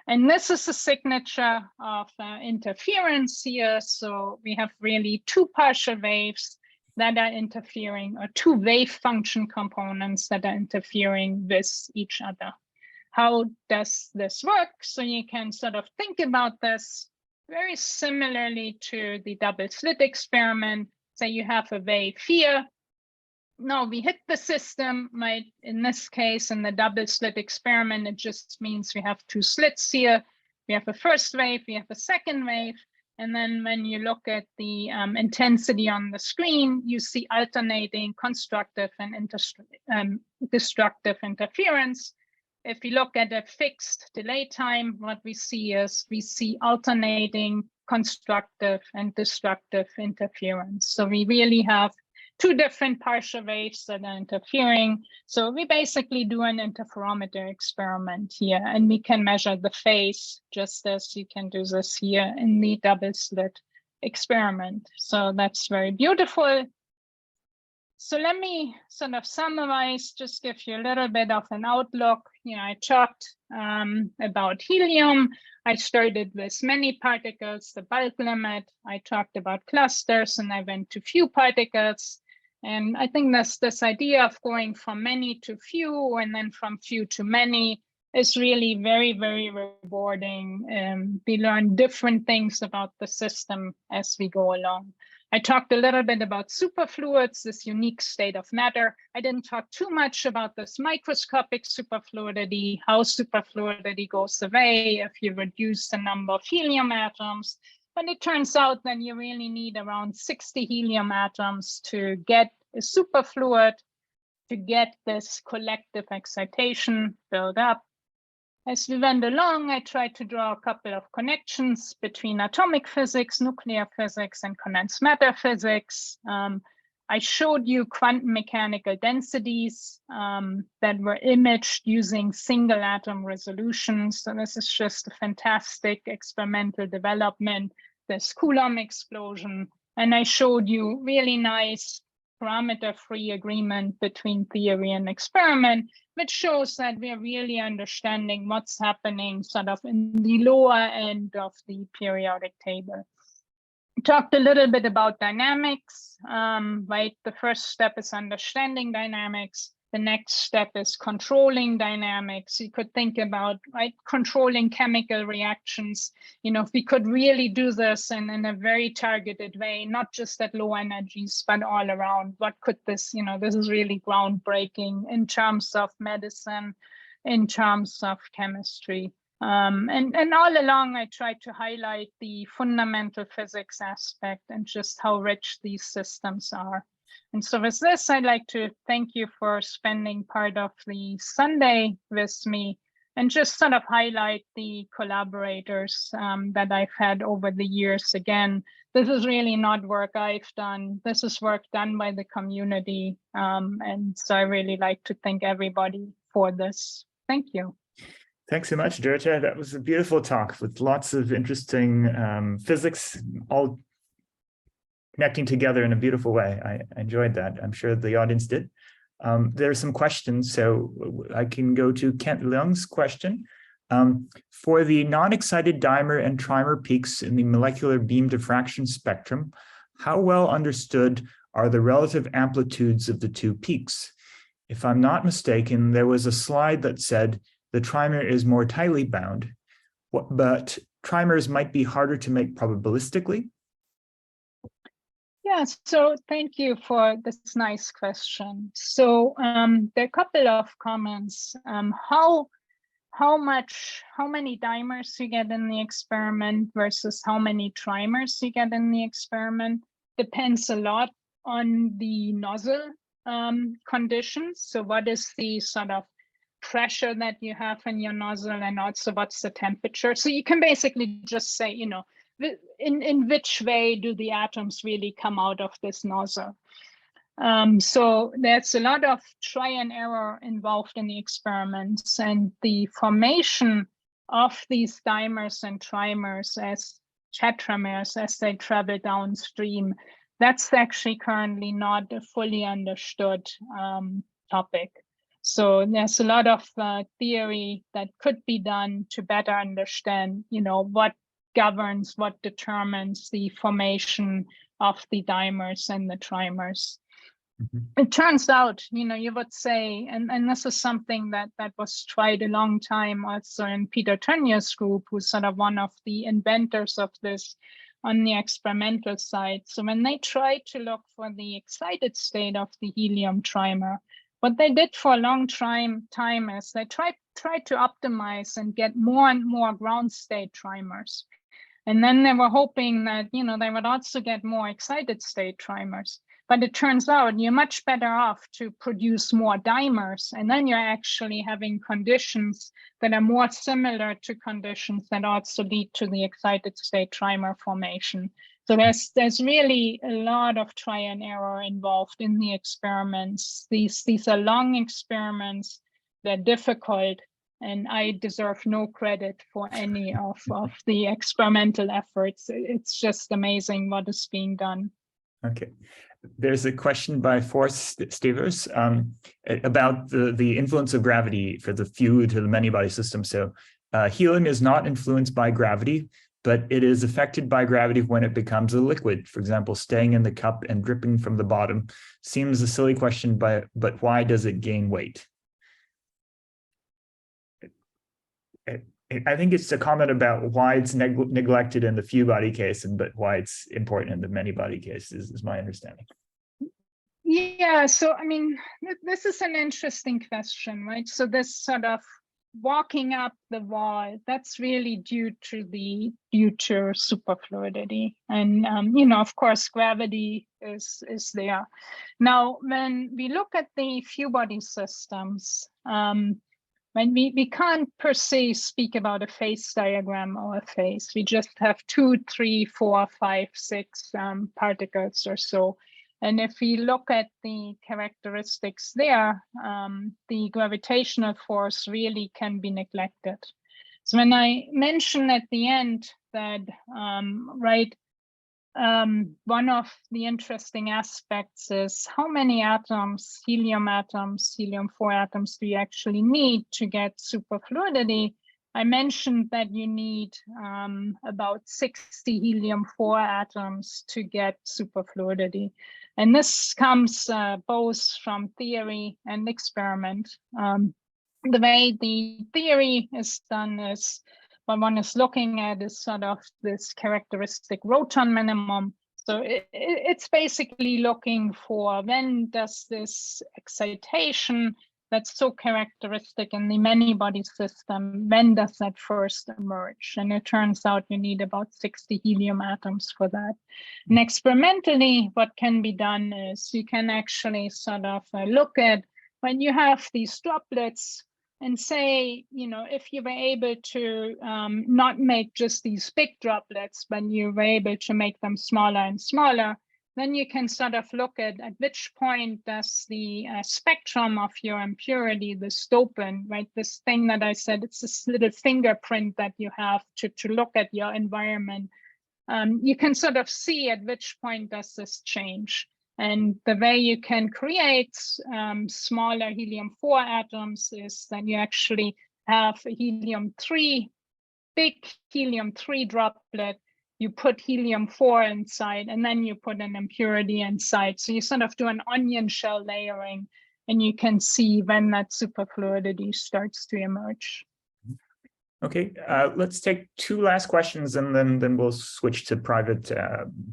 And this is a signature of interference here. So we have really two partial waves that are interfering, or two wave function components that are interfering with each other. How does this work? So you can sort of think about this very similarly to the double slit experiment. So you have a wave here. Now we hit the system, right? In this case, in the double slit experiment, it just means we have two slits here. We have a first wave, we have a second wave. And then when you look at the intensity on the screen, you see alternating constructive and destructive interference. If we look at a fixed delay time, what we see is we see alternating constructive and destructive interference. So we really have two different partial waves that are interfering. So we basically do an interferometer experiment here, and we can measure the phase just as you can do this here in the double slit experiment. So that's very beautiful. So let me sort of summarize, just give you a little bit of an outlook. You know, I talked about helium. I started with many particles, the bulk limit. I talked about clusters, and I went to few particles. And I think this idea of going from many to few and then from few to many is really very, very rewarding. We learn different things about the system as we go along. I talked a little bit about superfluids, this unique state of matter. I didn't talk too much about this microscopic superfluidity, how superfluidity goes away if you reduce the number of helium atoms. But it turns out that you really need around 60 helium atoms to get a superfluid, to get this collective excitation built up. As we went along, I tried to draw a couple of connections between atomic physics, nuclear physics, and condensed matter physics. I showed you quantum mechanical densities that were imaged using single atom resolution. So this is just a fantastic experimental development, this Coulomb explosion. And I showed you really nice parameter-free agreement between theory and experiment, which shows that we're really understanding what's happening sort of in the lower end of the periodic table. We talked a little bit about dynamics, right? The first step is understanding dynamics. The next step is controlling dynamics. You could think about, right, controlling chemical reactions. You know, if we could really do this in a very targeted way, not just at low energies, but all around, what could this, you know, this is really groundbreaking in terms of medicine, in terms of chemistry. And all along, I tried to highlight the fundamental physics aspect and just how rich these systems are. And so with this, I'd like to thank you for spending part of the Sunday with me and just sort of highlight the collaborators that I've had over the years. Again, this is really not work I've done. This is work done by the community. And so I really like to thank everybody for this. Thank you. Thanks so much, Doerte. That was a beautiful talk with lots of interesting physics, all connecting together in a beautiful way. I enjoyed that. I'm sure the audience did. There are some questions, so I can go to Kent Leung's question. For the non-excited dimer and trimer peaks in the molecular beam diffraction spectrum, how well understood are the relative amplitudes of the two peaks? If I'm not mistaken, there was a slide that said the trimer is more tightly bound, but trimers might be harder to make probabilistically. Yeah, so thank you for this nice question. So there are a couple of comments. How many dimers you get in the experiment versus how many trimers you get in the experiment depends a lot on the nozzle conditions. So what is the sort of pressure that you have in your nozzle, and also what's the temperature? So you can basically just say, you know, in which way do the atoms really come out of this nozzle? So there's a lot of try and error involved in the experiments, and the formation of these dimers and trimers as tetramers as they travel downstream, that's actually currently not a fully understood topic. So there's a lot of theory that could be done to better understand, you know, what governs, what determines the formation of the dimers and the trimers. It turns out, you know, you would say, and this is something that was tried a long time also in Peter Tönnies' group, who's sort of one of the inventors of this on the experimental side. So when they tried to look for the excited state of the helium trimer, what they did for a long time is they tried to optimize and get more and more ground state trimers. And then they were hoping that, you know, they would also get more excited state trimers. But it turns out you're much better off to produce more dimers, and then you're actually having conditions that are more similar to conditions that also lead to the excited state trimer formation. So there's really a lot of try and error involved in the experiments. These are long experiments, they're difficult, and I deserve no credit for any of the experimental efforts. It's just amazing what is being done. Okay. There's a question by Forrest Stevers about the influence of gravity for the few to the many-body system. So helium is not influenced by gravity, but it is affected by gravity when it becomes a liquid. For example, staying in the cup and dripping from the bottom. Seems a silly question, but why does it gain weight? I think it's a comment about why it's neglected in the few body case, but why it's important in the many body case is my understanding. Yeah, so I mean, this is an interesting question, right? So this sort of walking up the wall, that's really due to superfluidity, and you know, of course, gravity is there. Now, when we look at the few body systems, when we can't per se speak about a phase diagram or a phase. We just have 2, 3, 4, 5, 6 particles or so. And if we look at the characteristics there, the gravitational force really can be neglected. So when I mentioned at the end that, one of the interesting aspects is how many atoms, helium-4 atoms, do you actually need to get superfluidity? I mentioned that you need about 60 helium-4 atoms to get superfluidity. And this comes both from theory and experiment. The way the theory is done is, what one is looking at is sort of this characteristic Roton minimum. So it's basically looking for when does this excitation that's so characteristic in the many-body system, when does that first emerge? And it turns out you need about 60 helium atoms for that. And experimentally, what can be done is you can actually sort of look at when you have these droplets and say, you know, if you were able to not make just these big droplets, but you were able to make them smaller and smaller, then you can sort of look at which point does the spectrum of your impurity, the dopant, right? This thing that I said, it's this little fingerprint that you have to look at your environment. You can sort of see at which point does this change. And the way you can create smaller helium-4 atoms is that you actually have a helium-3, big helium-3 droplet, you put helium-4 inside, and then you put an impurity inside. So you sort of do an onion shell layering, and you can see when that superfluidity starts to emerge. Okay, let's take two last questions and then we'll switch to private.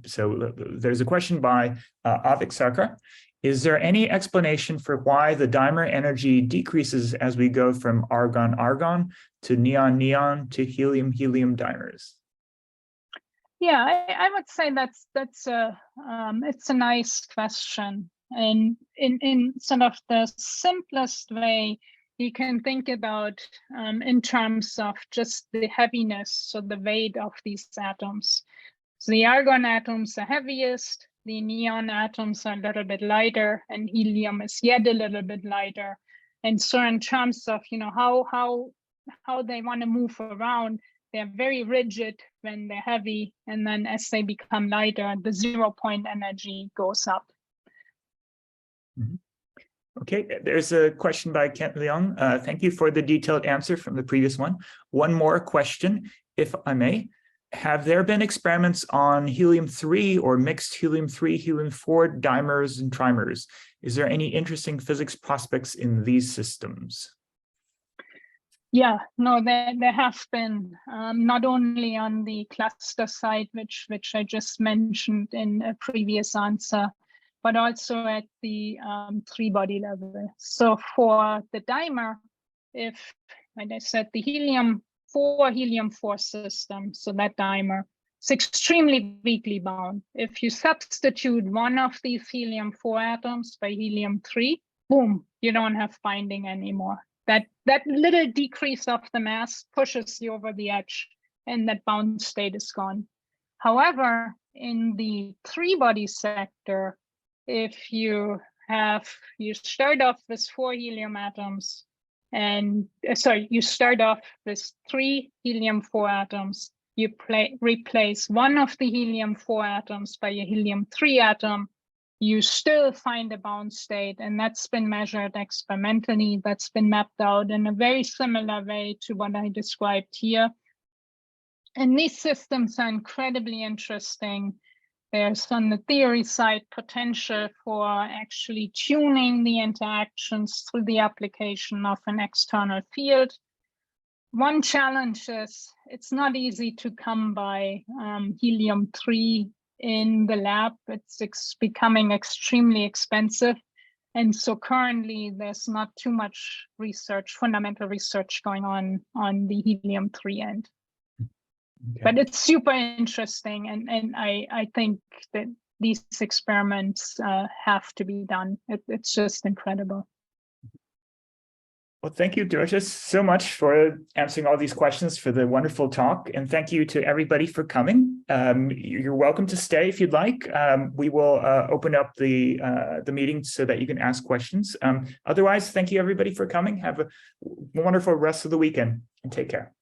So there's a question by Avik Sarkar. Is there any explanation for why the dimer energy decreases as we go from argon-argon to neon-neon to helium-helium dimers? Yeah, I would say it's a nice question. And in sort of the simplest way, you can think about in terms of just the heaviness, so the weight of these atoms. So the argon atoms are heaviest, the neon atoms are a little bit lighter, and helium is yet a little bit lighter. And so in terms of how they want to move around, they're very rigid when they're heavy, and then as they become lighter, the 0-point energy goes up. Mm-hmm. Okay, there's a question by Kent Leung. Thank you for the detailed answer from the previous one. One more question, if I may. Have there been experiments on helium-3 or mixed helium-3, helium-4 dimers and trimers? Is there any interesting physics prospects in these systems? Yeah, no, there have been, not only on the cluster side, which I just mentioned in a previous answer, but also at the 3-body level. So for the dimer, if, like I said, the helium-4 system, so that dimer, it's extremely weakly bound. If you substitute one of these helium-4 atoms by helium-3, boom, you don't have binding anymore. That little decrease of the mass pushes you over the edge, and that bound state is gone. However, in the 3-body sector, if you start off with 4 helium atoms, and you start off with 3 helium-4 atoms, you replace one of the helium-4 atoms by a helium-3 atom, you still find a bound state, and that's been measured experimentally. That's been mapped out in a very similar way to what I described here. And these systems are incredibly interesting. There's, on the theory side, potential for actually tuning the interactions through the application of an external field. One challenge is it's not easy to come by helium-3 in the lab. It's becoming extremely expensive. And so currently there's not too much research, fundamental research going on the helium-3 end. Okay. But it's super interesting, and I think that these experiments have to be done. It's just incredible. Well, thank you, Doerte, so much for answering all these questions, for the wonderful talk. And thank you to everybody for coming. You're welcome to stay if you'd like. We will open up the meeting so that you can ask questions. Otherwise, thank you, everybody, for coming. Have a wonderful rest of the weekend and take care.